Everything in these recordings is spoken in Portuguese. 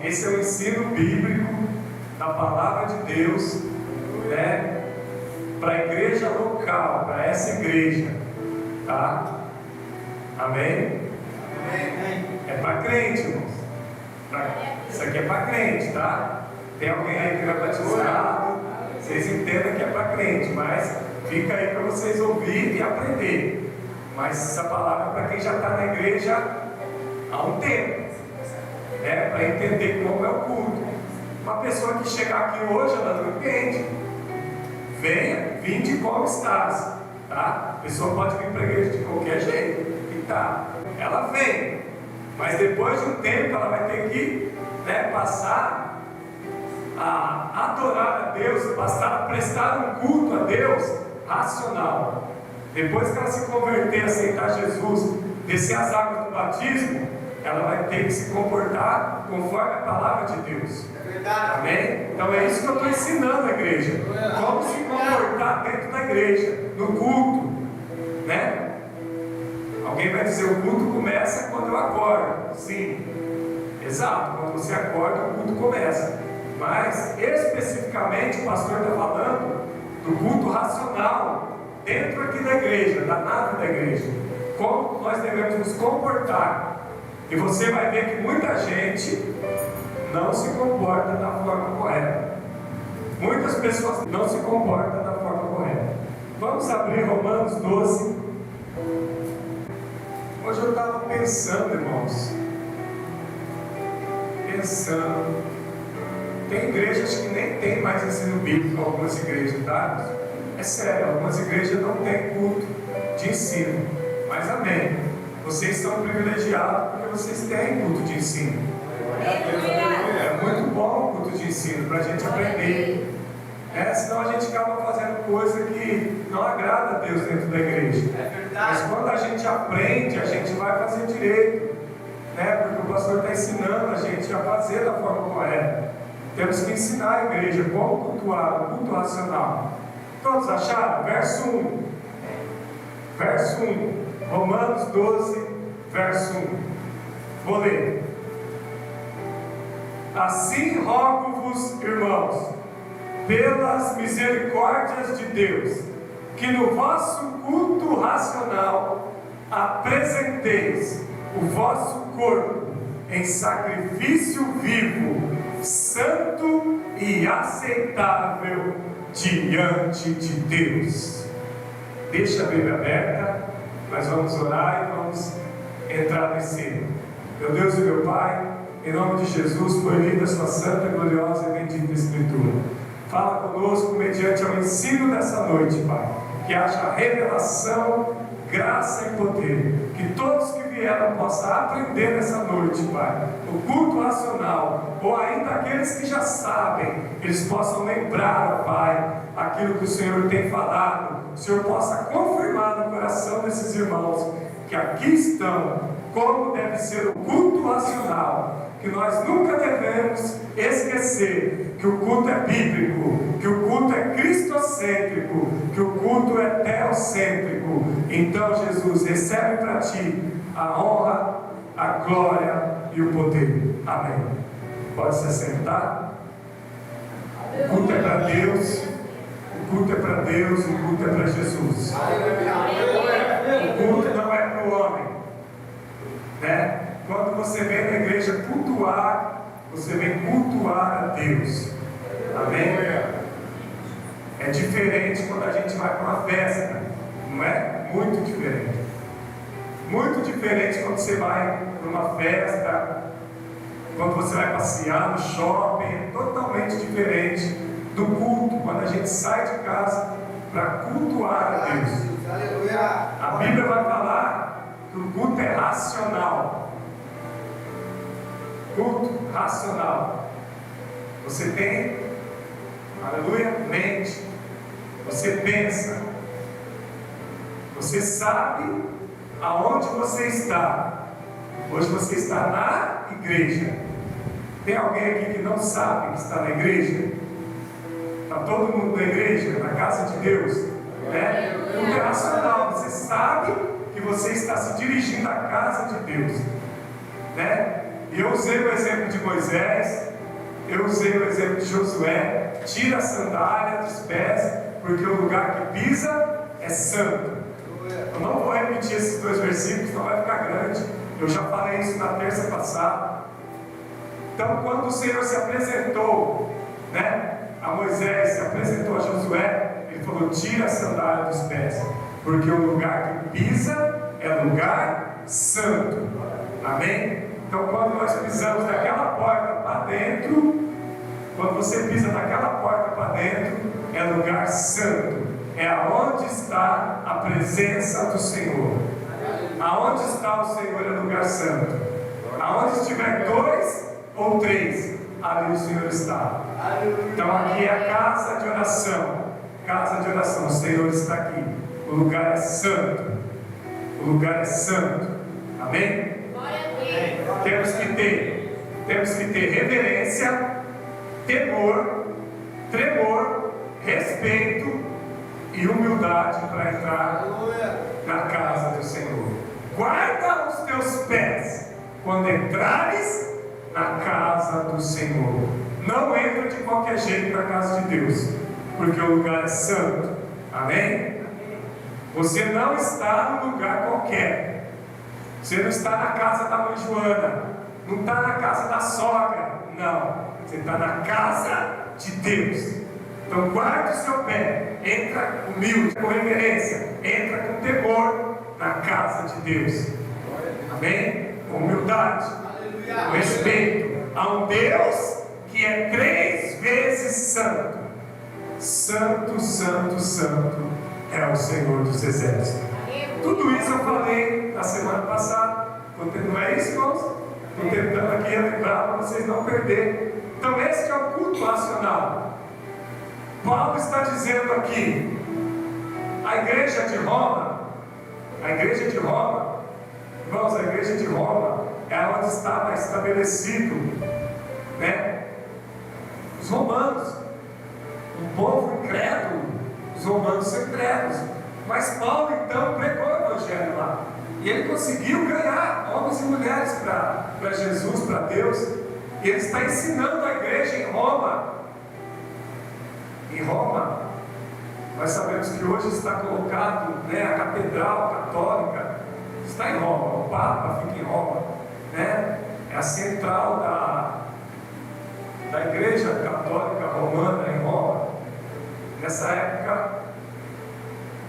esse é o ensino bíblico da palavra de Deus, né, para a igreja local, para essa igreja, tá? Amém? É para crente, irmãos. Isso aqui é para crente, tá? Tem alguém aí que vai batizado, vocês entendem que é para crente, mas fica aí para vocês ouvirem e aprender. Mas essa palavra é para quem já está na igreja há um tempo, né? Para entender como é o culto. Uma pessoa que chegar aqui hoje, ela não entende. Venha, vinde como estás, tá? A pessoa pode vir para a igreja de qualquer jeito, e tá? Ela vem, mas depois de um tempo ela vai ter que, né, passar a adorar a Deus, passar a prestar um culto a Deus racional. Depois que ela se converter, aceitar Jesus, descer as águas do batismo, ela vai ter que se comportar conforme a palavra de Deus. É verdade. Amém? Então é isso que eu estou ensinando a igreja. Como se comportar dentro da igreja, no culto, né? Alguém vai dizer, o culto começa quando eu acordo. Sim, exato, quando você acorda o culto começa. Mas especificamente o pastor está falando do culto racional dentro aqui da igreja, da nave da igreja. Como nós devemos nos comportar. E você vai ver que muita gente não se comporta da forma correta. Muitas pessoas não se comportam da forma correta. Vamos abrir Romanos 12. Hoje eu estava pensando, irmãos. Tem igrejas que nem tem mais ensino bíblico, algumas igrejas, tá? É sério, algumas igrejas não têm culto de ensino. Mas amém. Vocês são privilegiados porque vocês têm culto de ensino. É muito bom o culto de ensino para a gente aprender. Senão a gente acaba fazendo coisa que não agrada a Deus dentro da igreja. Mas quando a gente aprende, a gente vai fazer direito, né? Porque o pastor está ensinando a gente a fazer da forma correta. Temos que ensinar a igreja como cultuar, o culto racional. Todos acharam? Verso 1. Verso 1. Romanos 12, verso 1. Vou ler. Assim rogo-vos, irmãos, pelas misericórdias de Deus, que no vosso culto racional apresenteis o vosso corpo em sacrifício vivo, santo e aceitável diante de Deus. Deixa a Bíblia aberta, nós vamos orar e vamos entrar no ensino. Meu Deus e meu Pai, em nome de Jesus, foi lida a sua santa, gloriosa e bendita Escritura. Fala conosco mediante o ensino dessa noite, Pai. Que haja revelação, graça e poder. Que todos que vieram possam aprender nessa noite, Pai, o culto racional, ou ainda aqueles que já sabem, eles possam lembrar, Pai, aquilo que o Senhor tem falado. O Senhor possa confirmar no coração desses irmãos que aqui estão, como deve ser o culto racional. Que nós nunca devemos esquecer que o culto é bíblico, que o culto é cristocêntrico, que o culto é teocêntrico. Então, Jesus, recebe para ti a honra, a glória e o poder. Amém. Pode se assentar. O culto é para Deus, o culto é para Deus, o culto é para Jesus. O culto não é para o homem, né? Quando você vem na igreja cultuar, você vem cultuar a Deus. Amém? É diferente quando a gente vai para uma festa, não é? Muito diferente. Muito diferente quando você vai para uma festa, quando você vai passear no shopping, é totalmente diferente do culto, quando a gente sai de casa para cultuar a Deus. A Bíblia vai falar que o culto é racional. Culto racional. Você tem, aleluia, mente. Você pensa. Você sabe aonde você está. Hoje você está na igreja. Tem alguém aqui que não sabe que está na igreja? Está todo mundo na igreja, na casa de Deus, né? Culto é racional. Você sabe que você está se dirigindo à casa de Deus, né? E eu usei o exemplo de Moisés, eu usei o exemplo de Josué. Tira a sandália dos pés, porque o lugar que pisa é santo. Eu não vou repetir esses 2 versículos, não vai ficar grande. Eu já falei isso na terça passada. Então, quando o Senhor se apresentou, a Moisés, se apresentou a Josué, ele falou: tira a sandália dos pés, porque o lugar que pisa é lugar santo. Amém? Então, quando nós pisamos daquela porta para dentro, quando você pisa daquela porta para dentro, é lugar santo. É aonde está a presença do Senhor. Aonde está o Senhor é lugar santo. Aonde estiver 2 ou 3, ali o Senhor está. Então aqui é a casa de oração. Casa de oração, o Senhor está aqui. O lugar é santo. O lugar é santo. Amém? Temos que ter reverência, temor, tremor, respeito e humildade para entrar na casa do Senhor. Guarda os teus pés quando entrares na casa do Senhor. Não entra de qualquer jeito na casa de Deus, porque o lugar é santo. Amém? Você não está num lugar qualquer. Você não está na casa da mãe Joana, não está na casa da sogra. Não, você está na casa de Deus. Então guarde o seu pé, entra humilde, com reverência, entra com temor na casa de Deus. Amém? Com humildade, com respeito a um Deus que é 3 vezes santo. Santo, santo, santo é o Senhor dos Exércitos. Tudo isso eu falei na semana passada. Não é isso, irmãos? Estou tentando aqui lembrar para vocês não perderem. Então esse é o culto racional. Paulo está dizendo aqui, a igreja de Roma, irmãos, a igreja de Roma é onde estava estabelecido, os romanos, o povo incrédulo, os romanos são incrédulos. Mas Paulo então pregou o evangelho lá, e ele conseguiu ganhar homens e mulheres para Jesus, para Deus, e ele está ensinando a igreja em Roma. Em Roma, nós sabemos que hoje está colocado, a catedral católica está em Roma, o Papa fica em Roma, é a central da igreja católica romana em Roma. Nessa época,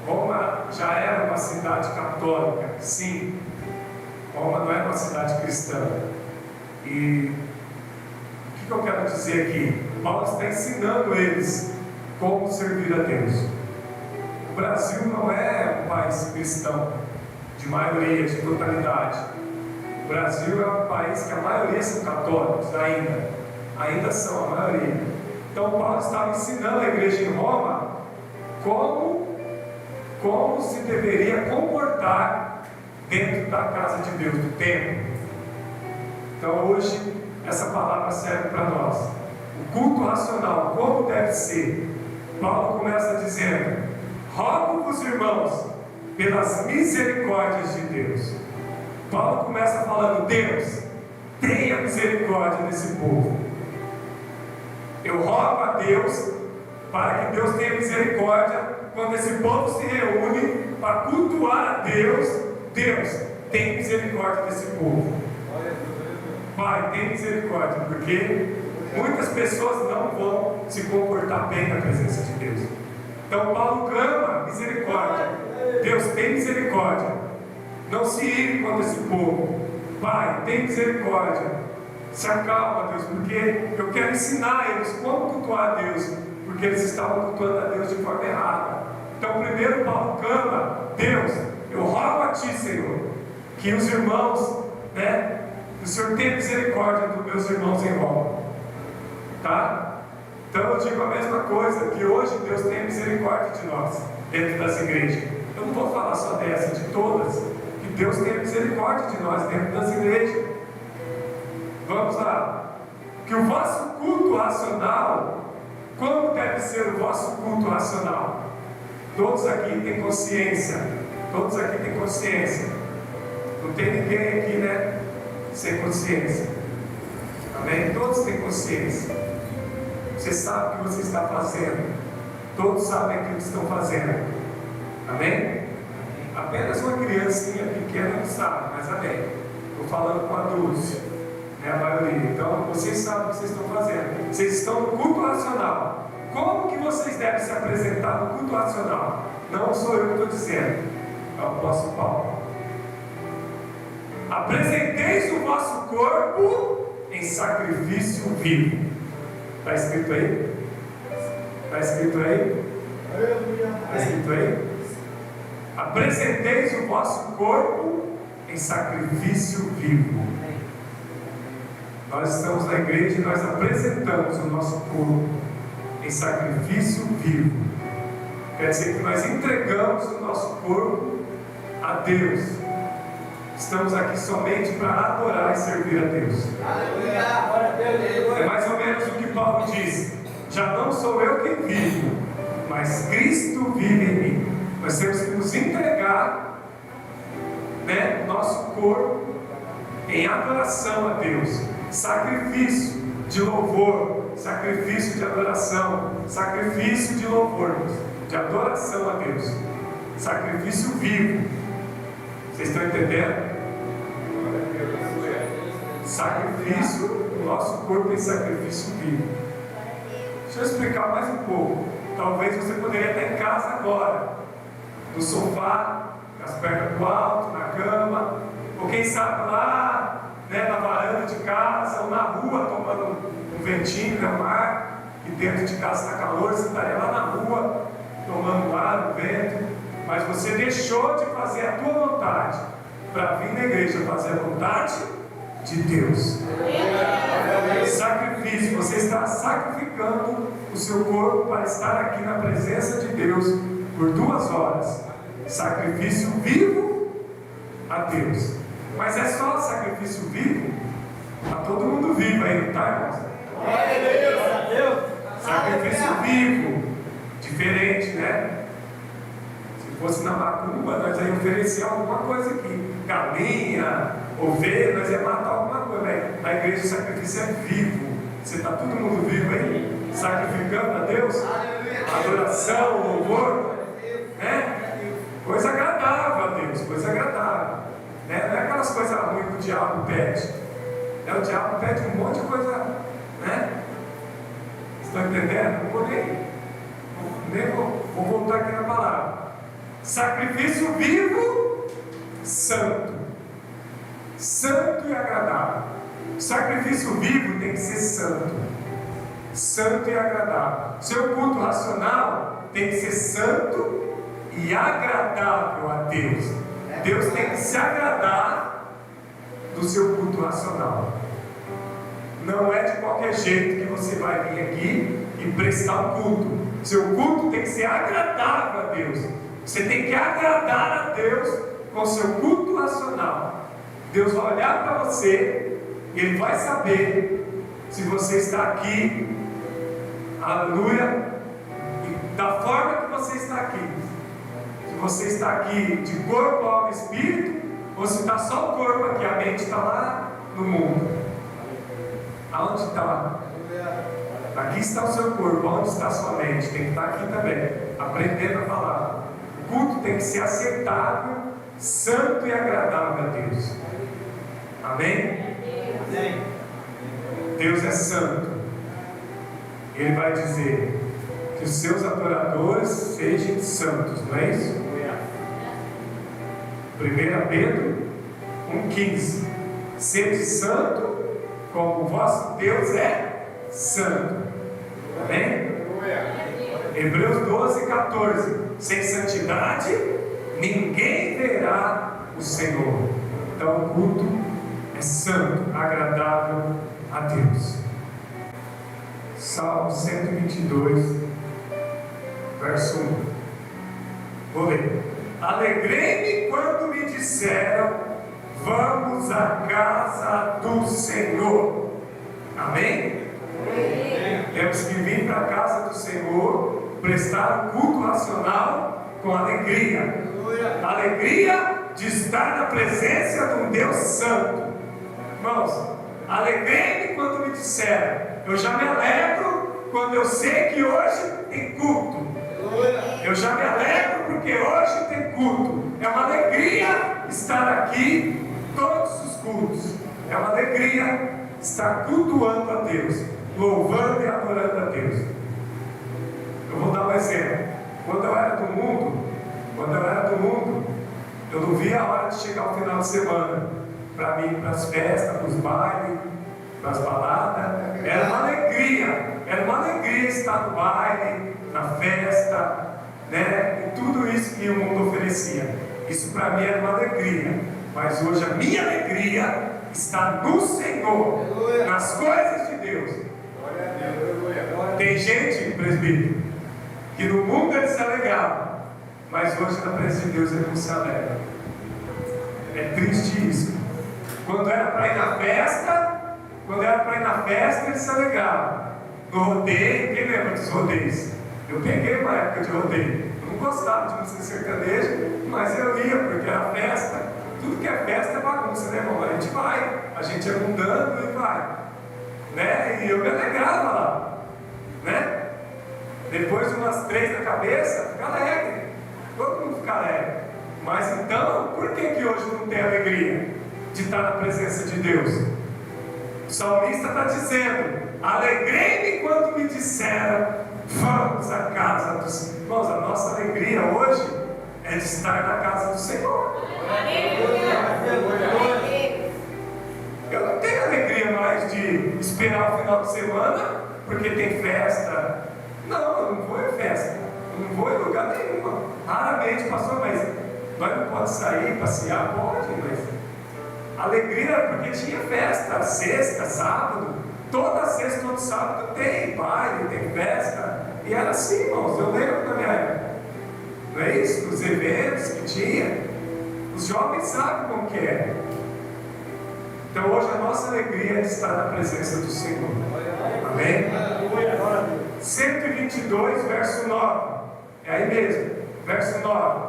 Roma já era uma cidade católica, sim. Roma não era uma cidade cristã. E o que eu quero dizer aqui? Paulo está ensinando eles como servir a Deus. O Brasil não é um país cristão, de maioria, de totalidade. O Brasil é um país que a maioria são católicos, ainda são a maioria. Então Paulo estava ensinando a igreja em Roma como se deveria comportar dentro da casa de Deus, do templo. Então hoje essa palavra serve para nós. O culto racional, como deve ser? Paulo começa dizendo: rogo-vos, irmãos, pelas misericórdias de Deus. Paulo começa falando: Deus, tenha misericórdia desse povo. Eu rogo a Deus para que Deus tenha misericórdia quando esse povo se reúne para cultuar a Deus. Deus, tenha misericórdia desse povo. Pai, tenha misericórdia, porque muitas pessoas não vão se comportar bem na presença de Deus. Então Paulo clama misericórdia. Deus, tem misericórdia. Não se ire contra esse povo. Pai, tem misericórdia. Se acalma, Deus, porque eu quero ensinar eles como cultuar a Deus, porque eles estavam cultuando a Deus de forma errada. Então primeiro Paulo clama: Deus, eu rogo a Ti, Senhor, que os irmãos, o Senhor tenha misericórdia dos meus irmãos em Roma. Tá? Então eu digo a mesma coisa, que hoje Deus tenha misericórdia de nós, dentro das igrejas. Eu não vou falar só dessa, de todas. Que Deus tenha misericórdia de nós dentro das igrejas. Vamos lá. Que o vosso culto racional, como deve ser o vosso culto racional? Todos aqui têm consciência. Todos aqui têm consciência. Não tem ninguém aqui, sem consciência. Amém? Todos têm consciência. Você sabe o que você está fazendo. Todos sabem aquilo que estão fazendo. Amém? Apenas uma criancinha pequena não sabe, mas amém. Estou falando com adultos, né, a maioria. Então, vocês sabem o que vocês estão fazendo. Vocês estão no culto racional. Como que vocês devem se apresentar no culto racional? Não sou eu que estou dizendo, é o apóstolo Paulo. Apresenteis o vosso corpo em sacrifício vivo. Está escrito aí? Está escrito aí? Está escrito aí? Apresenteis o vosso corpo em sacrifício vivo. Nós estamos na igreja e nós apresentamos o nosso corpo em sacrifício vivo. Quer dizer que nós entregamos o nosso corpo a Deus. Estamos aqui somente para adorar e servir a Deus. É mais ou menos o que Paulo diz: já não sou eu quem vivo, mas Cristo vive em mim. Nós temos que nos entregar, né, nosso corpo em adoração a Deus. Sacrifício de louvor, sacrifício de adoração, sacrifício de louvor, de adoração a Deus, sacrifício vivo. Vocês estão entendendo? Sacrifício, o nosso corpo em sacrifício vivo. Deixa eu explicar mais um pouco. Talvez você poderia estar em casa agora, no sofá, com as pernas pro alto, na cama, ou quem sabe lá, né, na varanda de casa, ou na rua tomando um ventinho, né, um ar, e dentro de casa está calor, você estaria lá na rua tomando ar, o vento, mas você deixou de fazer a tua vontade para vir na igreja fazer a vontade de Deus. Sacrifício, você está sacrificando o seu corpo para estar aqui na presença de Deus por 2 horas. Sacrifício vivo a Deus. Mas é só sacrifício vivo? Está todo mundo vivo aí, não está, irmãos? Sacrifício vivo, diferente, né? Se fosse na macumba, nós ia oferecer alguma coisa aqui, galinha, ovelha, nós ia matar alguma coisa, né? Na igreja o sacrifício é vivo. Você está todo mundo vivo aí? Sacrificando a Deus? Adoração, louvor, né? Coisa agradável a Deus, coisa agradável, né? Não é aquelas coisas ruins que o diabo pede, né? O diabo pede um monte de coisa, né? Estão entendendo? Não vou nem vou voltar aqui na palavra. Sacrifício vivo, santo, santo e agradável. Sacrifício vivo tem que ser santo, santo e agradável. Seu culto racional tem que ser santo e agradável a Deus. Deus tem que se agradar do seu culto racional. Não é de qualquer jeito que você vai vir aqui e prestar um culto. Seu culto tem que ser agradável a Deus. Você tem que agradar a Deus com seu culto racional. Deus vai olhar para você e Ele vai saber se você está aqui, aleluia, e da forma que você está aqui. Se você está aqui de corpo, alma e espírito, ou se está só o corpo aqui, a mente está lá no mundo. Aonde está? Aqui está o seu corpo, onde está a sua mente? Tem que estar aqui também, aprendendo a falar. O culto tem que ser aceitável, santo e agradável a Deus. Amém? Amém. Deus é santo. Ele vai dizer que os seus adoradores sejam santos, não é isso? 1 Pedro 1,15. Sede santo, como o vosso Deus é santo. Amém? Hebreus 12,14. Sem santidade, ninguém verá o Senhor. Então o culto é santo, agradável a Deus. Salmo 122, verso 1. Vou ler. Alegrei-me quando me disseram: vamos à casa do Senhor. Amém? Amém. Temos que vir para a casa do Senhor, prestar um culto racional com alegria. Alegria de estar na presença de um Deus santo. Irmãos, Alegrei-me quando me disseram. Eu já me alegro quando eu sei que hoje tem culto. Eu já me alegro porque hoje tem culto. É uma alegria estar aqui todos os cultos. É uma alegria estar cultuando a Deus, louvando e adorando a Deus. Eu vou dar um exemplo. Quando eu era do mundo, eu não via a hora de chegar o final de semana para mim, para as festas, para os bailes, para as baladas. Era uma alegria estar no baile, na festa, né? E tudo isso que o mundo oferecia. Isso para mim era uma alegria. Mas hoje a minha alegria está no Senhor, nas coisas de Deus. Tem gente, presbítero, que no mundo ele se alegrava, mas hoje na presença de Deus ele não se alegra. É triste isso. Quando era para ir na festa, ele se alegrava. No rodeio, quem lembra dos rodeios? Eu peguei uma época de rodeio. Eu não gostava de música sertaneja, mas eu ia porque era festa. Tudo que é festa é bagunça, né, irmão? A gente vai, a gente é mudando e vai, né? E eu me alegrava lá, né? Depois de umas 3 na cabeça, fica alegre, todo mundo fica alegre. Mas então, por que hoje não tem alegria de estar na presença de Deus? O salmista está dizendo: alegrei-me quando me disseram, vamos à casa do Senhor. Irmãos, a nossa alegria hoje é de estar na casa do Senhor. Eu não tenho alegria mais de esperar o final de semana porque tem festa. Não, eu não vou em festa, eu não vou em lugar nenhum. Raramente, pastor, mas nós não podemos sair, passear? Pode, mas alegria era porque tinha festa, sexta, sábado. Toda sexta, todo sábado tem baile, tem festa. E era assim, irmãos, eu lembro da minha época. Não é isso? Os eventos que tinha. Os jovens sabem como que é. Então hoje a nossa alegria é de estar na presença do Senhor. Amém? 122, verso 9. É aí mesmo, verso 9.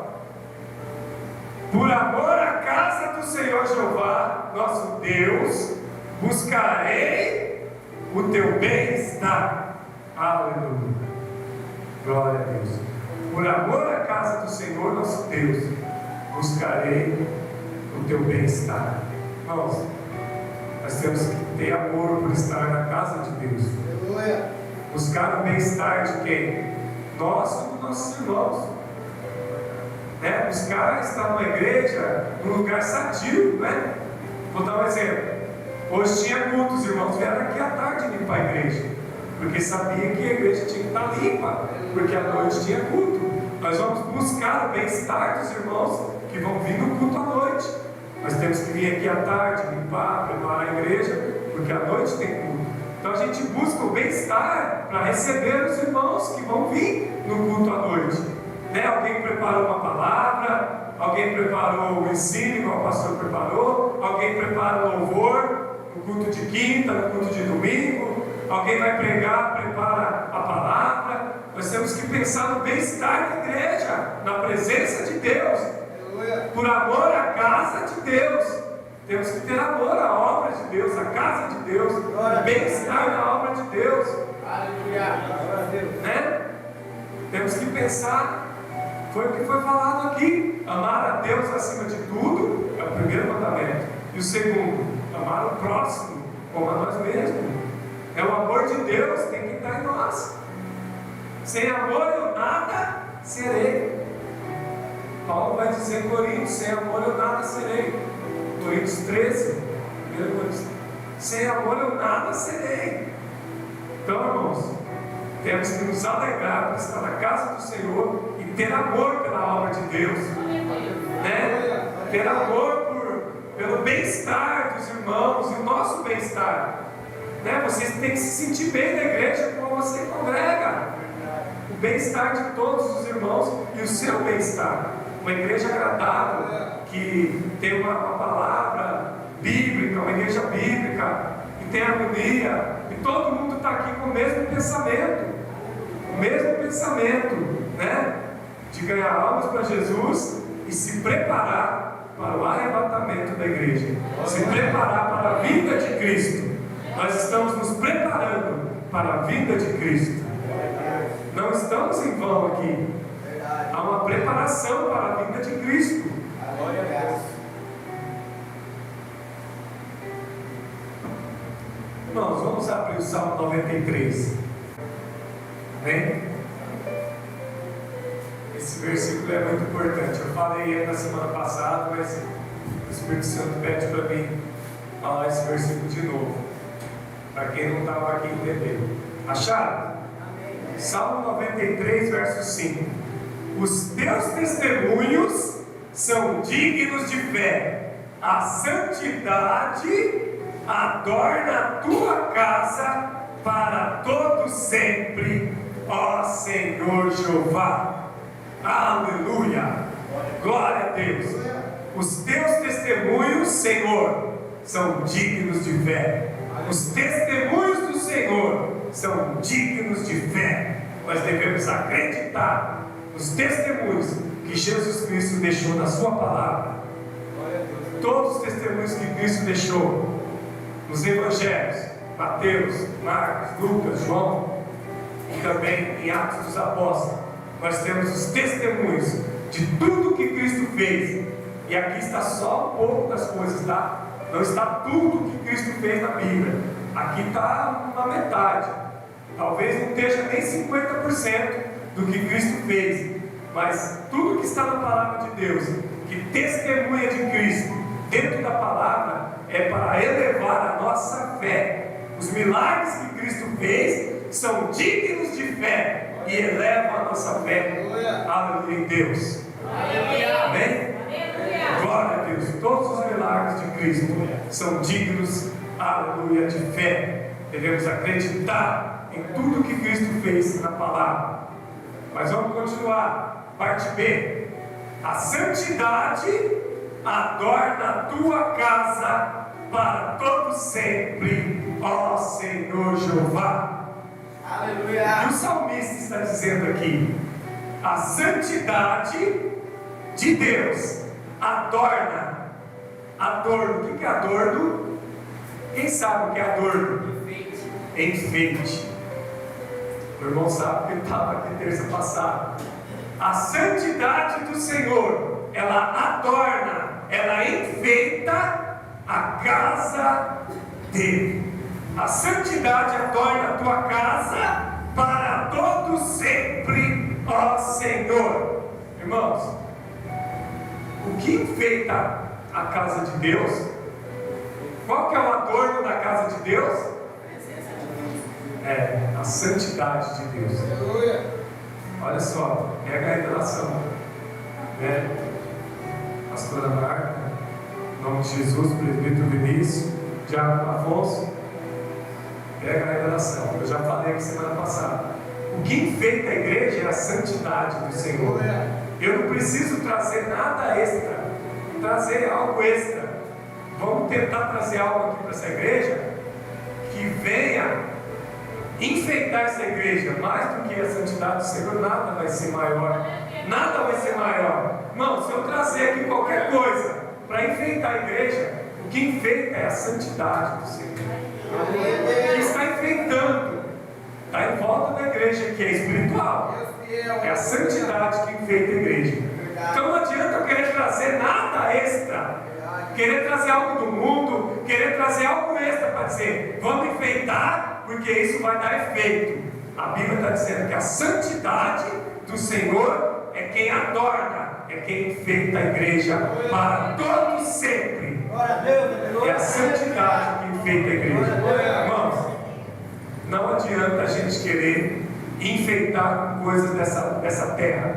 Por amor à casa do Senhor Jeová, nosso Deus, buscarei o teu bem-estar. Aleluia. Glória a Deus. Por amor à casa do Senhor, nosso Deus, buscarei o teu bem-estar. Irmãos, nós temos que ter amor por estar na casa de Deus. Buscar o bem-estar de quem? Nosso e dos nossos irmãos. Né? Buscar estar numa igreja, num lugar sadio, né? Vou dar um exemplo. Hoje tinha culto, os irmãos vieram aqui à tarde limpar a igreja, porque sabia que a igreja tinha que estar limpa, porque à noite tinha culto. Nós vamos buscar o bem-estar dos irmãos que vão vir no culto à noite. Nós temos que vir aqui à tarde, limpar, preparar a igreja, porque à noite tem culto. Então a gente busca o bem-estar para receber os irmãos que vão vir no culto à noite. Né? Alguém preparou uma palavra, alguém preparou o ensino, igual o pastor preparou, alguém prepara o louvor, no culto de quinta, no culto de domingo, alguém vai pregar, prepara a palavra. Nós temos que pensar no bem-estar da igreja, na presença de Deus, por amor à casa de Deus. Temos que ter amor à obra de Deus, à casa de Deus, bem-estar na obra de Deus. Né? Temos que pensar, foi o que foi falado aqui: amar a Deus acima de tudo, é o primeiro mandamento. E o segundo, amar o próximo como a nós mesmos. É o amor de Deus, tem que estar em nós. Sem amor eu nada serei. Paulo vai dizer em Coríntios: sem amor eu nada serei. Coríntios 13, 1 Coríntios. Sem amor eu nada serei. Então, irmãos, temos que nos alegrar por estar na casa do Senhor e ter amor pela obra de Deus, né? Ter amor pelo bem-estar dos irmãos e o nosso bem-estar, né? Vocês têm que se sentir bem na igreja como você congrega. O bem-estar de todos os irmãos e o seu bem-estar. Uma igreja agradável, que tem uma palavra bíblica, uma igreja bíblica, que tem harmonia, e todo mundo está aqui com o mesmo pensamento, né? De ganhar almas para Jesus e se preparar para o arrebatamento da igreja, se preparar para a vinda de Cristo. Nós estamos nos preparando para a vinda de Cristo. Não estamos em vão aqui. Há uma preparação para a vinda de Cristo. Glória a Deus. Irmãos, vamos abrir o Salmo 93. Amém? Esse versículo é muito importante. Eu falei ele na semana passada, mas o Espírito Santo pede para mim falar esse versículo de novo, para quem não estava aqui entendendo. Acharam? Salmo 93, verso 5. Os teus testemunhos são dignos de fé, a santidade adorna a tua casa para todo sempre, ó Senhor Jeová. Aleluia! Glória a Deus! Os teus testemunhos, Senhor, são dignos de fé. Os testemunhos do Senhor são dignos de fé. Nós devemos acreditar nos testemunhos que Jesus Cristo deixou na sua palavra. Todos os testemunhos que Cristo deixou nos evangelhos, Mateus, Marcos, Lucas, João, e também em Atos dos Apóstolos, nós temos os testemunhos de tudo que Cristo fez. E aqui está só um pouco das coisas, tá? Não está tudo que Cristo fez na Bíblia. Aqui está uma metade. Talvez não esteja nem 50% do que Cristo fez. Mas tudo que está na palavra de Deus, que testemunha de Cristo dentro da palavra, é para elevar a nossa fé. Os milagres que Cristo fez são dignos de fé e elevam a nossa fé. Aleluia em Deus. Amém? Glória a Deus. Todos os milagres de Cristo são dignos, aleluia, de fé. Devemos acreditar em tudo que Cristo fez na palavra. Mas vamos continuar. Parte B. A santidade adorna a tua casa para todo sempre, ó Senhor Jeová. Aleluia. E o salmista está dizendo aqui: a santidade de Deus adorna. Adorno. O que é adorno? Quem sabe o que é adorno? Enfeite. O irmão sabe que ele estava aqui terça passada. A santidade do Senhor, ela adorna, ela enfeita a casa dele. A santidade adorna a tua casa para todo sempre, ó Senhor. Irmãos, o que enfeita a casa de Deus? Qual que é o adorno da casa de Deus? É a santidade de Deus. Olha só, pega a revelação, né? Pastora Marta, em nome de Jesus, presbítero Vinícius, Diácono Afonso, pega a revelação. Eu já falei aqui semana passada. O que enfeita a igreja é a santidade do Senhor. Eu não preciso trazer nada extra, trazer algo extra. Vamos tentar trazer algo aqui para essa igreja que venha enfeitar essa igreja mais do que a santidade do Senhor. Nada vai ser maior. Nada vai ser maior. Irmão, se eu trazer aqui qualquer coisa para enfeitar a igreja, o que enfeita é a santidade do Senhor. O que está enfeitando está em volta da igreja, que é espiritual. É a santidade que enfeita a igreja. Então não adianta eu querer trazer nada extra, querer trazer algo do mundo, querer trazer algo extra para dizer, vamos enfeitar, porque isso vai dar efeito. A Bíblia está dizendo que a santidade do Senhor é quem adorna, é quem enfeita a igreja para todo sempre. É a santidade que enfeita a igreja. Irmãos, não adianta a gente querer enfeitar com coisas dessa terra.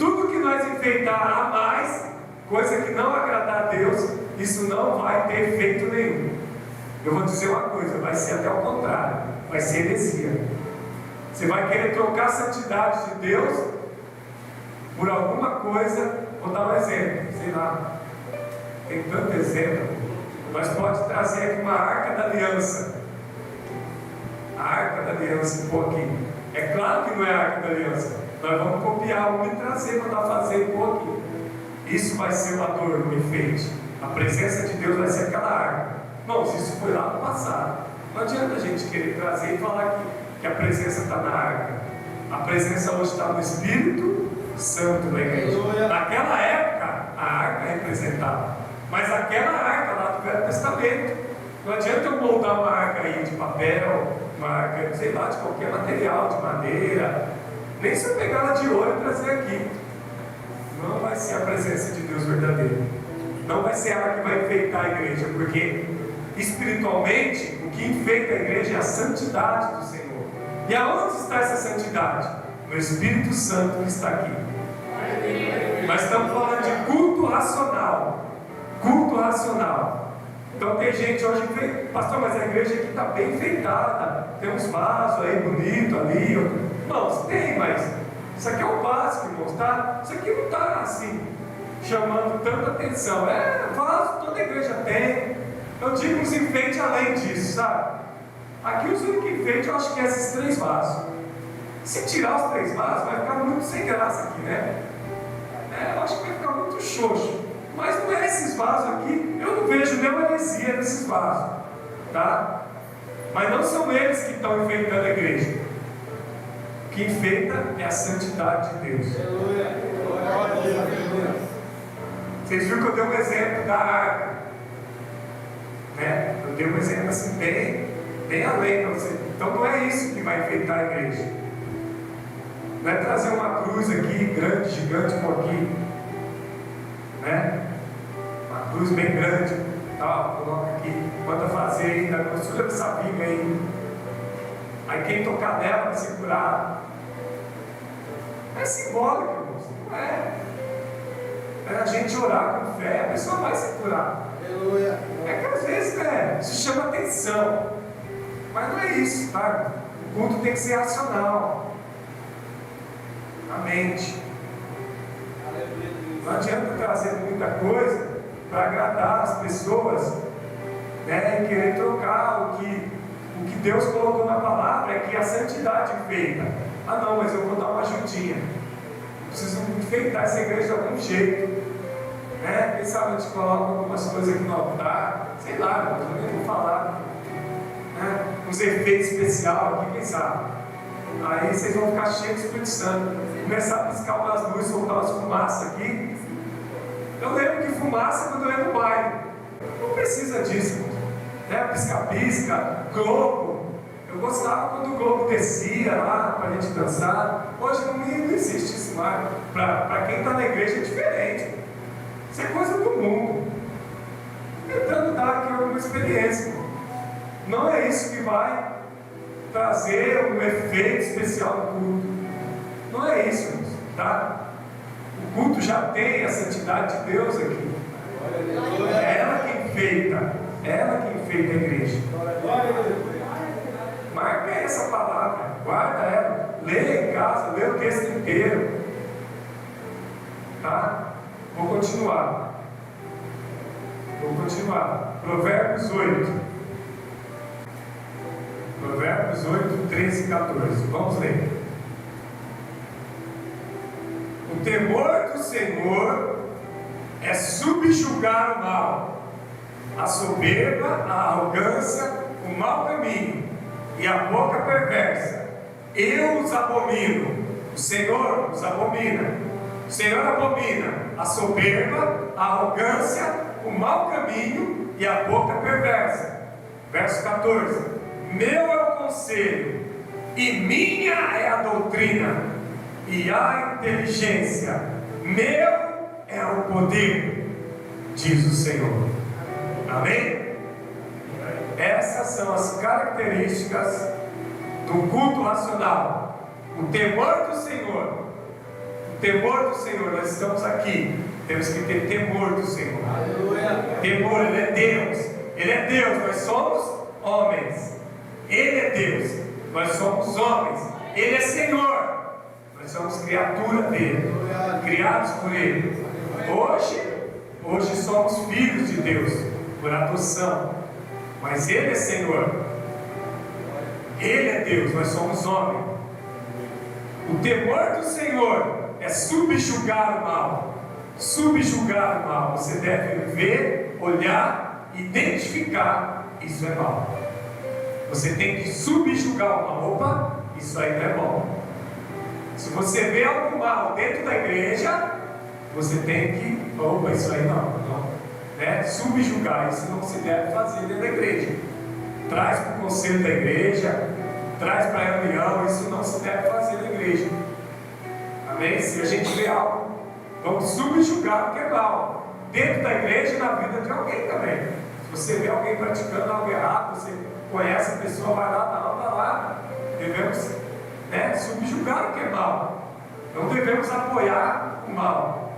Tudo que nós enfeitar a mais, coisa que não agradar a Deus, isso não vai ter efeito nenhum. Eu vou dizer uma coisa, vai ser até o contrário, vai ser heresia. Você vai querer trocar a santidade de Deus por alguma coisa. Vou dar um exemplo, sei lá, tem tanto exemplo, mas pode trazer aqui uma arca da aliança. A arca da aliança, pô, aqui. É claro que não é a arca da aliança. Nós vamos copiar uma e trazer, mandar fazer e pôr aqui. Isso vai ser um adorno, um enfeite. A presença de Deus vai ser aquela arca. Irmãos, isso foi lá no passado. Não adianta a gente querer trazer e falar que a presença está na arca. A presença hoje está no Espírito Santo da igreja. Naquela época, a arca representava. Mas aquela arca lá do Velho Testamento. Não adianta eu montar uma arca aí de papel, uma arca, sei lá, de qualquer material, de madeira. Nem se eu pegar ela de ouro e trazer aqui. Não vai ser a presença de Deus verdadeira. Não vai ser ela que vai enfeitar a igreja, porque espiritualmente o que enfeita a igreja é a santidade do Senhor. E aonde está essa santidade? No Espírito Santo que está aqui. Nós estamos falando de culto racional. Culto racional. Então tem gente hoje que, pastor, mas a igreja aqui está bem enfeitada. Tem uns vasos aí bonitos ali. Irmãos, tem, mas isso aqui é o básico, irmãos, tá? Isso aqui não está assim, chamando tanta atenção. É vaso, toda igreja tem. Eu digo uns enfeites além disso, sabe? Aqui os únicos enfeites eu acho que é esses 3 vasos. Se tirar os 3 vasos, vai ficar muito sem graça aqui, né? Eu acho que vai ficar muito xoxo. Mas não é esses vasos aqui, eu não vejo nenhuma heresia nesses vasos, tá? Mas não são eles que estão enfeitando a igreja. O que enfeita é a santidade de Deus. Vocês viram que eu dei um exemplo da arca, né? Eu dei um exemplo assim bem além para você. Então não é isso que vai enfeitar a igreja. Não é trazer uma cruz aqui, grande, gigante, um pouquinho, né? Uma cruz bem grande, tal, coloca aqui, manda fazer ainda, costura dessa viga aí. Aí quem tocar nela vai segurar. É simbólico, irmãos, não é? É a gente orar com fé, a pessoa vai segurar. Aleluia. É que às vezes, né, isso chama atenção. Mas não é isso, tá? O culto tem que ser racional. A mente. Não adianta trazer muita coisa para agradar as pessoas, né, e querer trocar o que Deus colocou na palavra, é que a santidade feita. Ah não, mas eu vou dar uma ajudinha. Preciso enfeitar essa igreja de algum jeito. Né? Quem sabe a gente coloca algumas coisas aqui no altar, sei lá, eu nem vou falar. Né? Uns efeitos especiais aqui, quem sabe? Aí vocês vão ficar cheios de Espírito Santo. Começar a piscar umas luzes, soltar umas fumaças aqui. Eu lembro que fumaça quando eu ia no baile. Não precisa disso, né? Pisca-pisca, globo. Eu gostava quando o globo descia lá para a gente dançar. Hoje não existe isso mais. Para quem está na igreja é diferente. Isso é coisa do mundo. Tentando dar aqui alguma experiência. Não é isso que vai trazer um efeito especial no culto. Não é isso, tá? O culto já tem a santidade de Deus aqui. É ela que enfeita. É ela que enfeita a igreja. Marca essa palavra, guarda ela, lê em casa, lê o texto inteiro. Tá? Vou continuar. Provérbios 8. Provérbios 8, 13 e 14. Vamos ler. O temor do Senhor é subjugar o mal, a soberba, a arrogância, o mau caminho e a boca perversa. Eu os abomino. O Senhor os abomina. O Senhor abomina a soberba, a arrogância, o mau caminho e a boca perversa. Verso 14. Meu é o conselho e minha é a doutrina e a inteligência. Meu é o poder, diz o Senhor. Amém? Essas são as características do culto racional. O temor do Senhor. O temor do Senhor. Nós estamos aqui. Temos que ter temor do Senhor. Aleluia. Temor, Ele é Deus. Ele é Deus. Nós somos homens. Ele é Deus. Nós somos homens. Ele é Senhor. Nós somos criatura dele. Criados por Ele. Hoje somos filhos de Deus. Por adoção. Mas Ele é Senhor. Ele é Deus, nós somos homens. O temor do Senhor é subjugar o mal. Subjugar o mal. Você deve ver, olhar, identificar. Isso é mal. Você tem que subjugar uma roupa, isso aí não é bom. Se você vê algo mal dentro da igreja, você tem que, opa, isso aí não, né? Subjugar, isso não se deve fazer dentro da igreja. Traz para o conselho da igreja, traz para a reunião, isso não se deve fazer na igreja. Amém? Se a gente vê algo, vamos subjugar o que é mal, dentro da igreja e na vida de alguém também. Se você vê alguém praticando algo errado, você conhece a pessoa, vai lá, não está lá. Devemos, né, subjugar o que é mal. Não devemos apoiar o mal,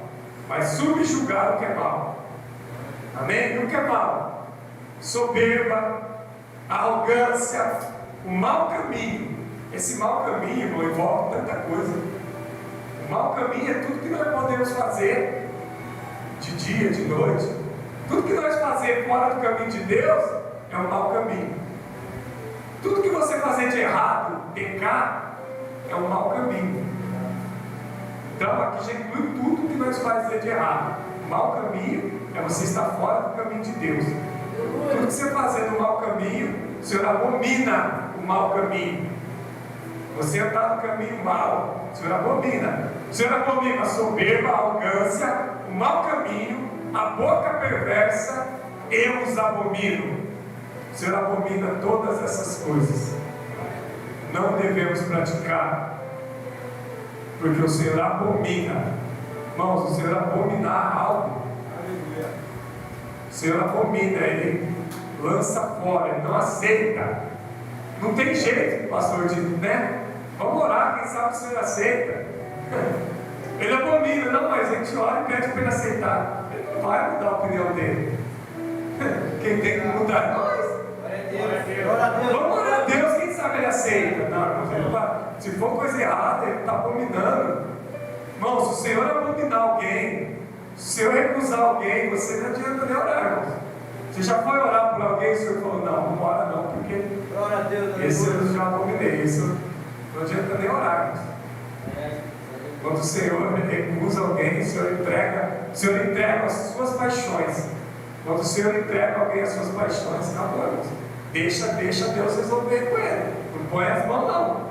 mas subjugar o que é mal. Amém? E o que é mal? Soberba, arrogância, o mau caminho. Esse mau caminho, irmão, envolve tanta coisa. O mau caminho é tudo que nós podemos fazer de dia, de noite. Tudo que nós fazemos fora do caminho de Deus é um mau caminho. Tudo que você fazer de errado, pecar, é um mau caminho. Então aqui já inclui tudo que nós fazemos de errado. O mau caminho é você estar fora do caminho de Deus. Tudo que você fazer no mau caminho, o Senhor abomina o mau caminho. Você está no caminho mau, o Senhor abomina. O Senhor abomina a soberba, a arrogância, o mau caminho, a boca perversa, eu os abomino. O Senhor abomina todas essas coisas. Não devemos praticar, porque o Senhor abomina. Irmãos, o Senhor abominar algo, o Senhor abomina, Ele lança fora, Ele não aceita. Não tem jeito, o pastor diz, né? Vamos orar, quem sabe o Senhor aceita. Ele abomina, não, mas a gente ora e pede para Ele aceitar. Ele não vai mudar a opinião dele. Quem tem que mudar é nós. Vamos orar a Deus, quem sabe Ele aceita. Não, irmãos, Ele vai, se for coisa errada, Ele está abominando. Irmãos, se o Senhor abominar alguém, se eu recusar alguém, você não adianta nem orar, irmãos. Você já foi orar por alguém e o Senhor falou, não ora não, porque esse eu já abominei, isso não adianta nem orar, irmãos. Quando o Senhor recusa alguém, o Senhor entrega as suas paixões. Quando o Senhor entrega alguém as suas paixões, acabou, irmãos. Deixa Deus resolver com ele. Não põe as mãos, não.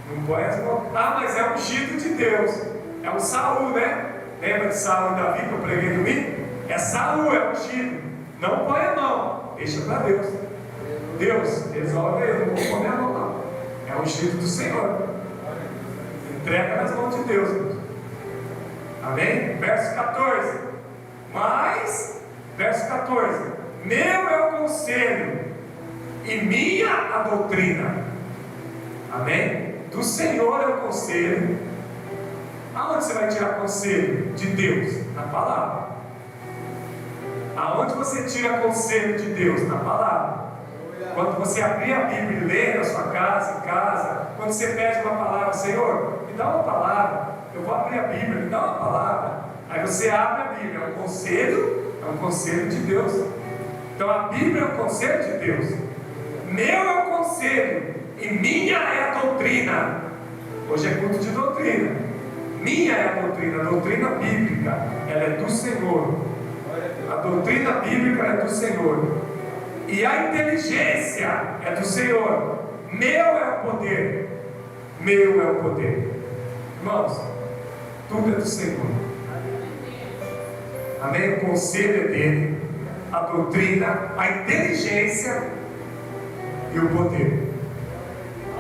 Não põe as mãos. Ah, mas é ungido de Deus. É o Saul, né? Lembra de Saul e Davi que eu preguei domingo? É Saul, é ungido. Não põe a mão. Deixa para Deus. Deus, resolve ele. Não vou pôr a mão, não. É o ungido do Senhor. Entrega nas mãos de Deus, irmãos. Amém? Verso 14. Mas, verso 14. Meu é o conselho e minha a doutrina. Amém? Do Senhor é o conselho. Aonde você vai tirar conselho? De Deus? Na palavra. Aonde você tira conselho de Deus? Na palavra. Quando você abrir a Bíblia e ler na sua casa, em casa, quando você pede uma palavra, Senhor, me dá uma palavra, eu vou abrir a Bíblia, me dá uma palavra. Aí você abre a Bíblia, é um conselho de Deus. Então a Bíblia é um conselho de Deus. Meu é o conselho e minha é a doutrina. Hoje é culto de doutrina. Minha é a doutrina bíblica, ela é do Senhor. A doutrina bíblica é do Senhor. E a inteligência é do Senhor. Meu é o poder. Meu é o poder. Irmãos, tudo é do Senhor. Amém? O conselho é dele. A doutrina, a inteligência e o poder.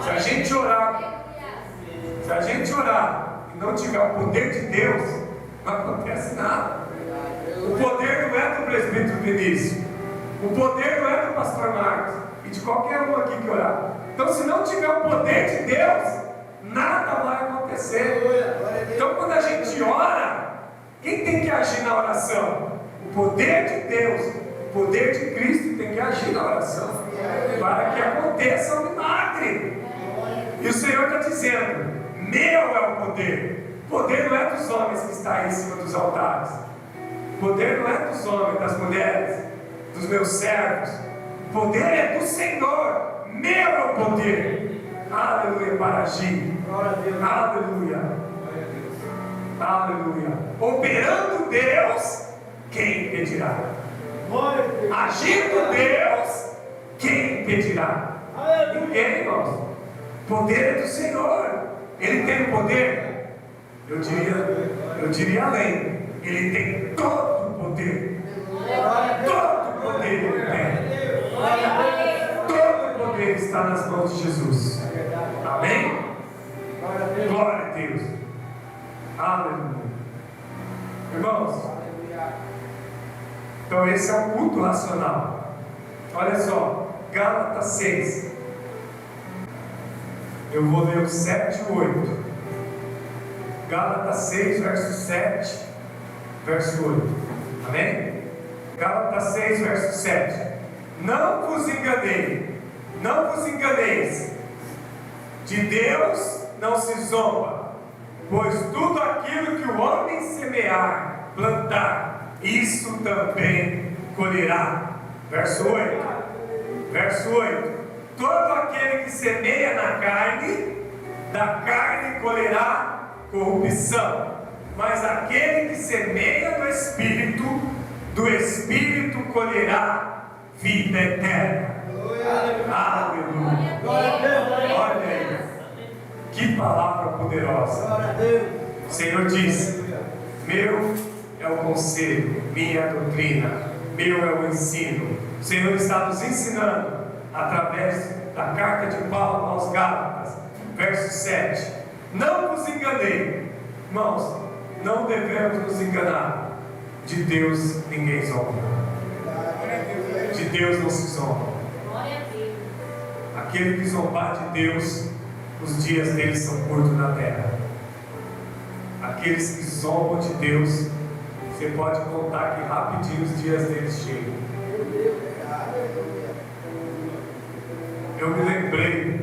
Se a gente orar e não tiver o poder de Deus, não acontece nada. O poder não é do presbítero Vinícius. O poder não é do pastor Marcos e de qualquer um aqui que orar. Então, se não tiver o poder de Deus, nada vai acontecer. Então, quando a gente ora, quem tem que agir na oração? O poder de Deus, o poder de Cristo tem que agir na oração para que aconteça o milagre. E o Senhor está dizendo: meu é o poder. O poder não é dos homens que está aí em cima dos altares. O poder não é dos homens, das mulheres, dos meus servos. O poder é do Senhor. Meu é o poder. Aleluia, para agir. Aleluia. Aleluia. Operando Deus, quem impedirá? Agindo Deus, quem impedirá? Ninguém, irmãos. O poder é do Senhor. Ele tem o poder? Eu diria além. Ele tem todo o poder. Todo o poder ele tem. Todo o poder está nas mãos de Jesus. Amém? Glória a Deus. Aleluia. Irmãos, então esse é o culto racional. Olha só, Gálatas 6. Eu vou ler o 7 e o 8. Gálatas 6, verso 7, verso 8. Amém? Gálatas 6, verso 7. Não vos enganei, não vos enganeis. De Deus não se zomba, pois tudo aquilo que o homem semear, plantar, isso também colherá. Verso 8. Verso 8. Todo aquele que semeia na carne, da carne colherá corrupção. Mas aquele que semeia no Espírito, do Espírito colherá vida eterna. Aleluia. Olha aí. Que palavra poderosa. O Senhor disse: meu é o conselho, minha é a doutrina, meu é o ensino. O Senhor está nos ensinando através da carta de Paulo aos Gálatas, verso 7. Não vos enganei. Irmãos, não devemos nos enganar. De Deus ninguém zomba. De Deus não se zomba. Aquele que zombar de Deus, os dias deles são curtos na terra. Aqueles que zombam de Deus, você pode contar que rapidinho os dias deles chegam. Eu me lembrei,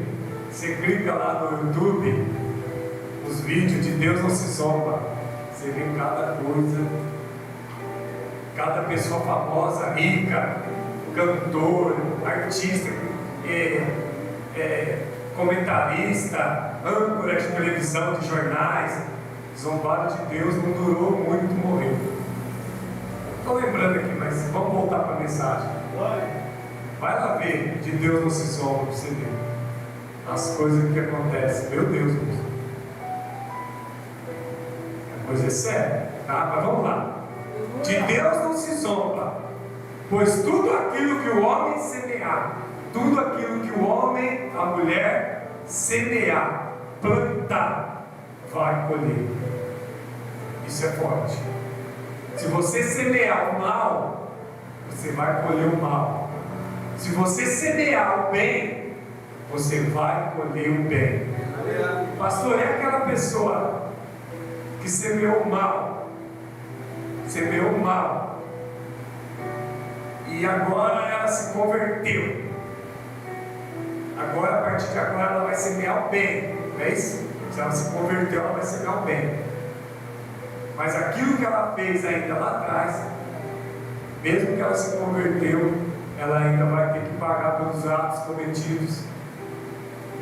você clica lá no YouTube, os vídeos de Deus não se zomba. Você vê cada coisa, cada pessoa famosa, rica, cantor, artista, comentarista, âncora de televisão, de jornais, zombaram de Deus, não durou muito, morreu. Estou lembrando aqui, mas vamos voltar para a mensagem. Vai lá ver, de Deus não se zomba, para você ver as coisas que acontecem. Meu Deus, a coisa é séria, tá? Mas vamos lá. De Deus não se zomba, pois tudo aquilo que o homem semear, tudo aquilo que o homem, a mulher semear, plantar, vai colher. Isso é forte. Se você semear o mal, você vai colher o mal. Se você semear o bem, você vai colher o bem. Pastor, é aquela pessoa que semeou o mal, semeou o mal, e agora ela se converteu. Agora, a partir de agora, ela vai semear o bem, não é isso? Se ela se converteu, ela vai semear o bem. Mas aquilo que ela fez ainda lá atrás, mesmo que ela se converteu, ela ainda vai ter que pagar pelos atos cometidos.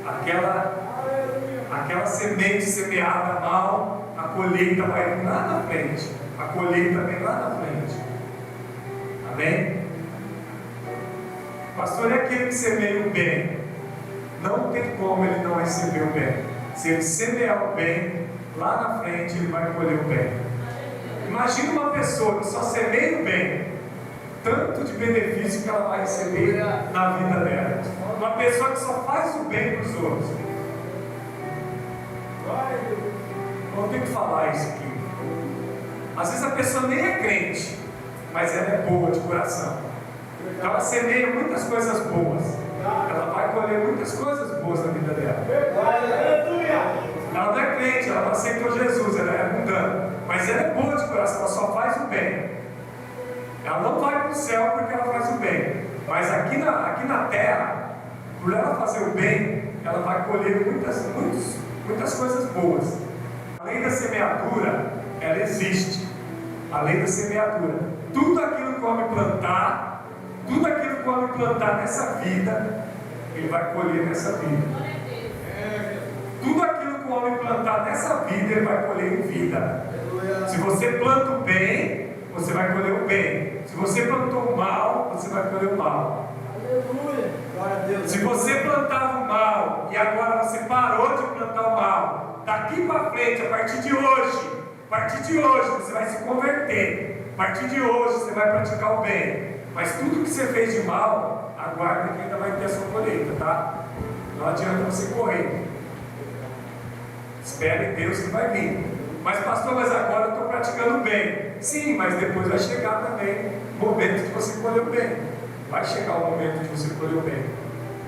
Aquela semente semeada mal, a colheita vai vir lá na frente. A colheita vem lá na frente. Amém? Pastor, é aquele que semeia o bem. Não tem como ele não receber o bem. Se ele semear o bem, lá na frente ele vai colher o bem. Imagina uma pessoa que só semeia o bem, tanto de benefício que ela vai receber na vida dela. Uma pessoa que só faz o bem para os outros. Eu tenho que falar isso aqui. Às vezes a pessoa nem é crente, mas ela é boa de coração. Então ela semeia muitas coisas boas. Ela vai colher muitas coisas boas na vida dela. Ela não é crente, ela não aceitou Jesus, ela é mundana. Mas ela é boa de coração, ela só faz o bem. Ela não vai para o céu porque ela faz o bem. Mas aqui na terra, por ela fazer o bem, ela vai colher muitas coisas boas. A lei da semeadura, ela existe. A lei da semeadura. Tudo aquilo que o homem plantar, tudo aquilo que o homem plantar nessa vida, ele vai colher nessa vida. Tudo aquilo que o homem plantar nessa vida, ele vai colher em vida. Se você planta o bem, você vai colher o bem. Se você plantou o mal, você vai colher o mal. Se você plantar agora você parou de plantar o mal. Daqui para frente, a partir de hoje, você vai se converter. A partir de hoje, você vai praticar o bem. Mas tudo que você fez de mal, aguarda que ainda vai ter a sua colheita, tá? Não adianta você correr. Espere em Deus que vai vir. Mas pastor, mas agora eu estou praticando bem. Sim, mas depois vai chegar também o momento de você colher o bem. Vai chegar o momento de você colher o bem.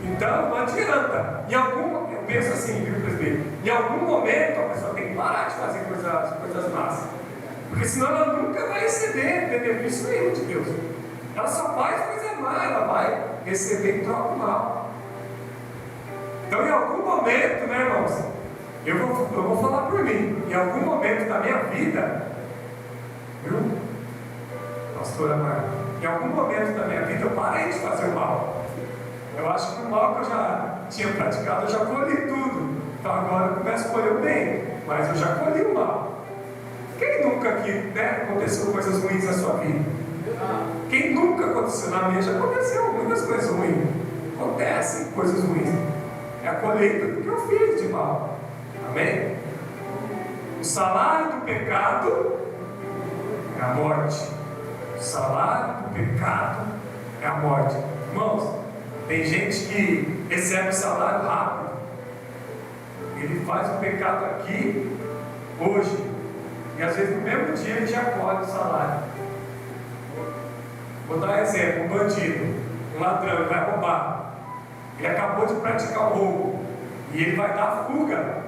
Então não adianta. Eu penso assim, viu, presbítero? Em algum momento a pessoa tem que parar de fazer coisas más. Porque senão ela nunca vai receber benefício nenhum de Deus. Ela só faz coisa má, ela vai receber em troca o mal. Então em algum momento, né, irmãos? Eu vou falar por mim. Em algum momento da minha vida, viu, pastora Marta? Em algum momento da minha vida eu parei de fazer o mal. Eu acho que o mal que eu já tinha praticado, eu já colhi tudo. Então agora eu começo a colher o bem, mas eu já colhi o mal. Quem nunca aqui, né, aconteceu coisas ruins na sua vida? Quem nunca aconteceu na minha, já aconteceu muitas coisas ruins. Acontecem coisas ruins. É a colheita do que eu fiz de mal. Amém? O salário do pecado é a morte. O salário do pecado é a morte. Irmãos, tem gente que recebe o salário rápido. Ele faz o pecado aqui, hoje, e às vezes no mesmo dia ele já colhe o salário. Vou dar um exemplo: um bandido, um ladrão, ele vai roubar. Ele acabou de praticar o roubo e ele vai dar fuga.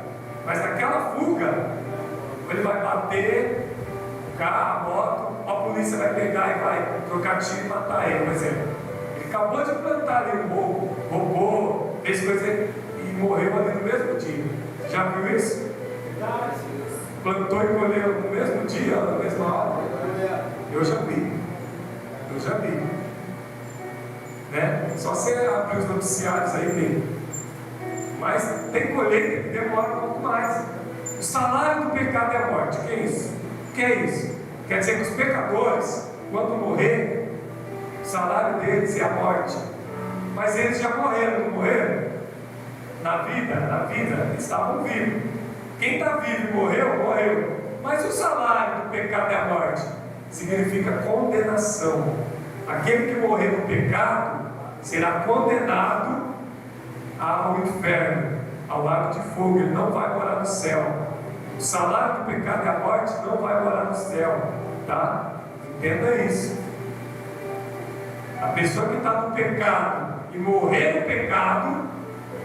Mas naquela fuga, ele vai bater o carro, a moto, a polícia vai pegar e vai trocar tiro e matar ele, por exemplo. Ele acabou de plantar ali um roubo, roubou, fez coisa e morreu ali no mesmo dia. Já viu isso? Plantou e colheu no mesmo dia, na mesma hora. Eu já vi. Né? Só você abrir os noticiários aí mesmo. Mas tem colheita que demora um pouco mais. O salário do pecado é a morte. O que é isso? O que é isso? Quer dizer que os pecadores, quando morrer, o salário deles é a morte. Mas eles já morreram, não morreram? Na vida, eles estavam vivos. Quem está vivo e morreu. Mas o salário do pecado é a morte. Significa condenação. Aquele que morrer no pecado será condenado ao inferno, ao lago de fogo. Ele não vai morar no céu. O salário do pecado é a morte, não vai morar no céu, tá? Entenda isso. A pessoa que está no pecado e morrer no pecado,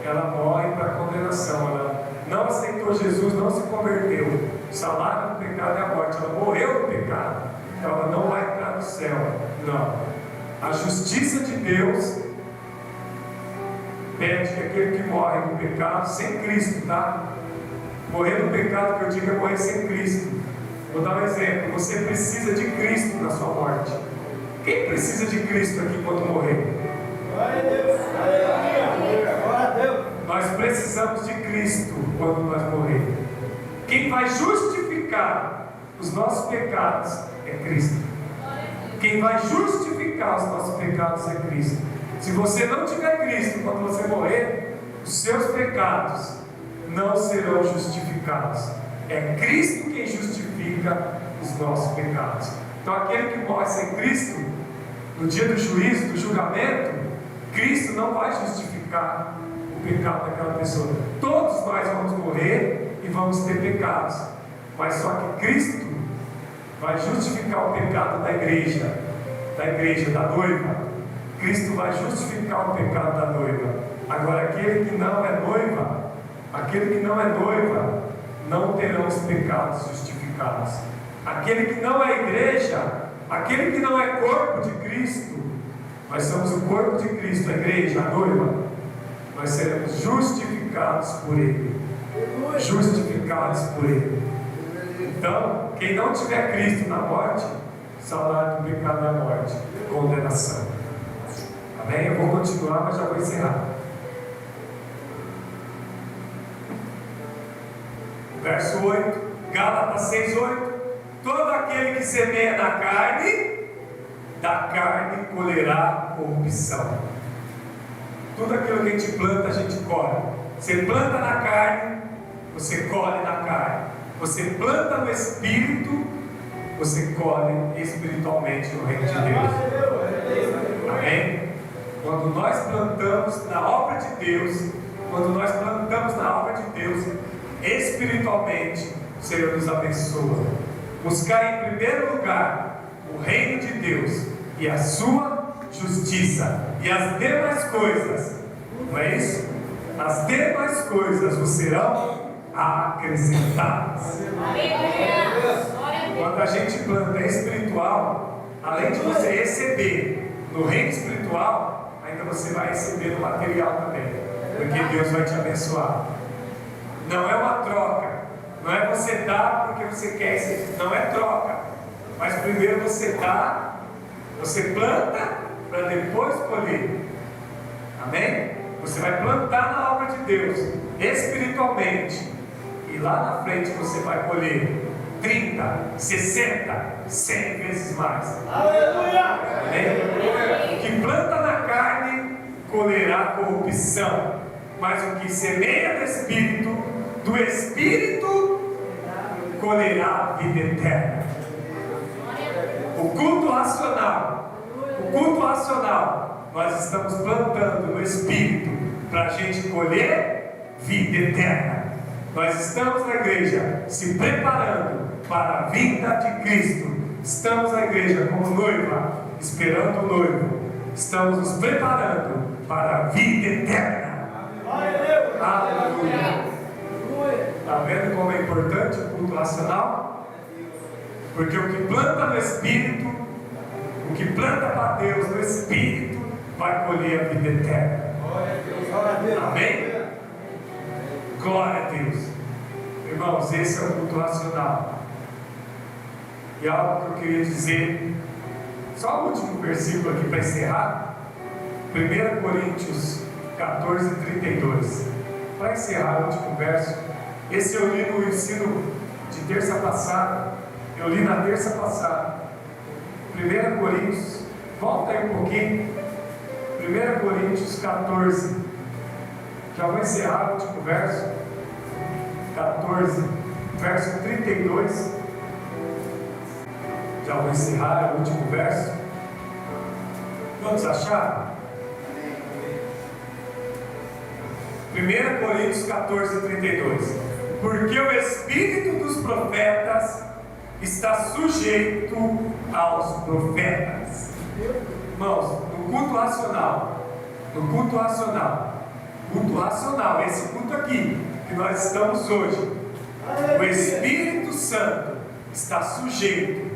ela morre para a condenação. Ela não aceitou Jesus, não se converteu. O salário do pecado é a morte. Ela morreu no pecado, ela não vai entrar no céu. Não. A justiça de Deus pede que aquele que morre no pecado, sem Cristo, tá? Morrer no pecado, que eu digo, é morrer sem Cristo. Vou dar um exemplo: você precisa de Cristo na sua morte. Quem precisa de Cristo aqui quando morrer? Glória a Deus! Glória a Deus! Nós precisamos de Cristo quando nós morrermos. Quem vai justificar os nossos pecados é Cristo. Quem vai justificar os nossos pecados é Cristo. Se você não tiver Cristo quando você morrer, os seus pecados não serão justificados. É Cristo quem justifica os nossos pecados. Então aquele que morre sem Cristo, no dia do juízo, do julgamento, Cristo não vai justificar o pecado daquela pessoa. Todos nós vamos morrer e vamos ter pecados, mas só que Cristo vai justificar o pecado da igreja, da noiva. Cristo vai justificar o pecado da noiva. Agora aquele que não é noiva, não terão os pecados justificados. Aquele que não é igreja, aquele que não é corpo de Cristo, nós somos o corpo de Cristo, a igreja, a noiva, nós seremos justificados por Ele. Justificados por Ele. Então, quem não tiver Cristo na morte, o salário do pecado é a morte, condenação. Amém? Eu vou continuar, mas já vou encerrar. Verso 8, Gálatas 6:8. Todo aquele que semeia na carne, da carne colherá corrupção. Tudo aquilo que a gente planta, a gente colhe. Você planta na carne, você colhe na carne. Você planta no Espírito, você colhe espiritualmente no reino de Deus. Amém? Quando nós plantamos na obra de Deus, quando nós plantamos na obra de Deus, espiritualmente, o Senhor nos abençoa. Buscar em primeiro lugar o reino de Deus e a sua justiça, e as demais coisas, não é isso? As demais coisas vos serão acrescentadas. Quando a gente planta espiritual, além de você receber no reino espiritual, ainda você vai receber no material também, porque Deus vai te abençoar. Não é uma troca, não é você dar porque você quer, não é troca, mas primeiro você dá, você planta para depois colher. Amém? Você vai plantar na obra de Deus espiritualmente, e lá na frente você vai colher 30, 60, 100 vezes mais. Aleluia! Amém? O que planta na carne colherá corrupção, mas o que semeia do Espírito colherá vida eterna. O culto racional, nós estamos plantando no Espírito para a gente colher vida eterna. Nós estamos na igreja se preparando para a vinda de Cristo. Estamos na igreja como noiva, esperando o noivo. Estamos nos preparando para a vida eterna. Aleluia! Está vendo como é importante o culto racional? Porque o que planta no Espírito, o que planta para Deus no Espírito, vai colher a vida eterna. Amém? Glória a Deus. Irmãos, esse é o culto racional. E algo que eu queria dizer, só o último versículo aqui para encerrar. 1 Coríntios 14, 32. Para encerrar o último verso. Esse eu li no ensino de terça passada. Eu li na terça passada. 1 Coríntios, volta aí um pouquinho. 1 Coríntios 14. Já vou encerrar o último verso. 14, verso 32. Já vou encerrar o último verso. Vamos achar? 1 Coríntios 14, 32. Porque o espírito dos profetas está sujeito aos profetas. Irmãos, no culto racional, esse culto aqui que nós estamos hoje, o Espírito Santo está sujeito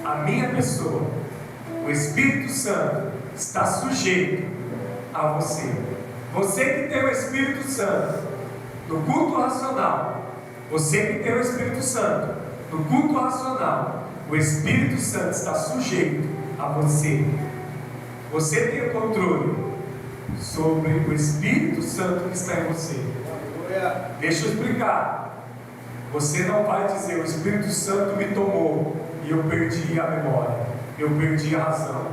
à minha pessoa. O Espírito Santo está sujeito a você. Você que tem o Espírito Santo no culto racional, você que tem o Espírito Santo no culto racional, o Espírito Santo está sujeito a você. Você tem o controle sobre o Espírito Santo que está em você. Deixa eu explicar. Você não vai dizer: o Espírito Santo me tomou e eu perdi a memória, eu perdi a razão.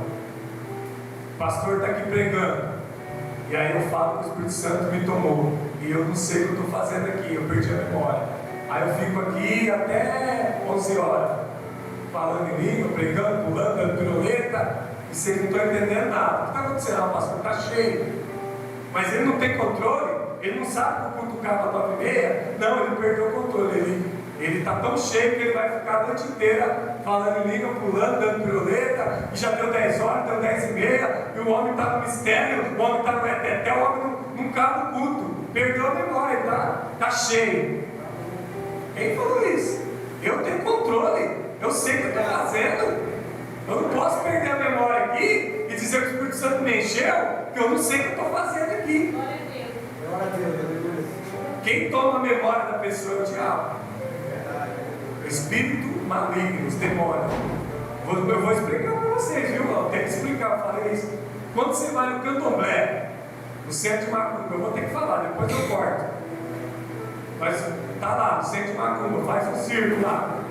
O pastor está aqui pregando, e aí eu falo que o Espírito Santo me tomou e eu não sei o que eu estou fazendo aqui, eu perdi a memória. Aí eu fico aqui até 11 horas falando em língua, pregando, pulando, dando piruleta, e vocês não estão entendendo nada. O que está acontecendo? O pastor está cheio, mas ele não tem controle. Ele não sabe que o culto acaba às 9h30. Não, ele perdeu o controle. Ele está tão cheio que ele vai ficar a noite inteira falando em língua, pulando, dando piruleta. E já deu 10 horas, deu 10h30. E o homem está no mistério, o homem está no reteté, o homem não cabe o culto. Perdeu a memória, está cheio. Quem falou isso? Eu tenho controle. Eu sei o que eu estou fazendo. Eu não posso perder a memória aqui e dizer que o Espírito Santo me encheu, que eu não sei o que eu estou fazendo aqui. Quem toma a memória da pessoa é o diabo. O espírito maligno, os demônios. Eu vou explicar para vocês, viu? Eu tenho que explicar, eu falei isso. Quando você vai no candomblé, no centro de macumba, eu vou ter que falar, depois eu corto. Mas tá lá, no centro de macumba, faz um círculo lá,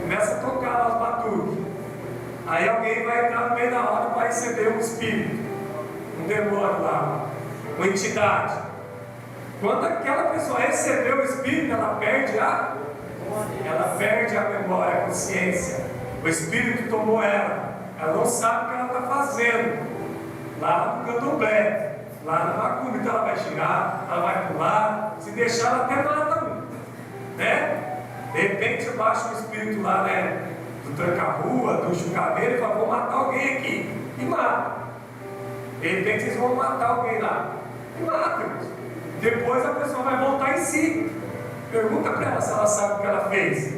começa a tocar lá os batuques. Aí alguém vai entrar no meio da roda para receber um espírito, um demônio lá, uma entidade. Quando aquela pessoa recebeu o Espírito, ela perde a memória, a consciência. O Espírito tomou ela. Ela não sabe o que ela está fazendo. Lá no candomblé, lá na macumba. Então ela vai girar, ela vai pular. Se deixar, ela até mata um. Né? De repente baixa o Espírito lá, né? Do tranca-rua, do chucaveiro, e fala: vou matar alguém aqui. E mata. De repente eles vão matar alguém lá. E mata, irmãos. Depois a pessoa vai voltar em si. Pergunta para ela se ela sabe o que ela fez.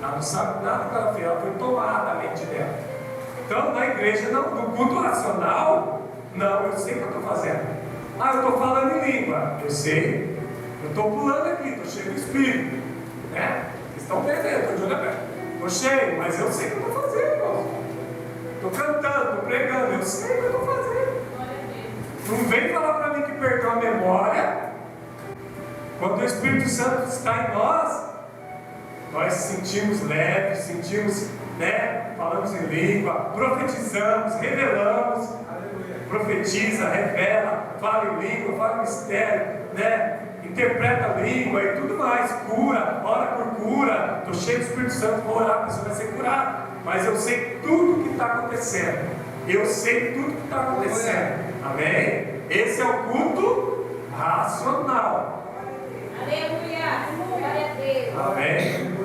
Ela não sabe nada do que ela fez, ela foi tomada a mente dela. Então, na igreja, não, no culto racional, não, eu sei o que eu estou fazendo. Ah, eu estou falando em língua, eu sei. Eu estou pulando aqui, estou cheio de Espírito. Né? Vocês estão entendendo, estou de olho aberto. Estou cheio, mas eu sei o que eu estou fazendo, irmão. Estou cantando, estou pregando, eu sei o que eu estou fazendo. Não vem falar para mim que perdeu a memória. Quando o Espírito Santo está em nós sentimos leves, sentimos, né? Falamos em língua, profetizamos, revelamos. Profetiza, revela, fala em língua, fala em mistério, né? Interpreta a língua e tudo mais, cura, ora por cura. Estou cheio do Espírito Santo, vou orar, a pessoa vai ser curada. Mas eu sei tudo o que está acontecendo. Eu sei tudo o que está acontecendo. Amém? Esse é o culto racional. Aleluia! Glória a Deus. Amém?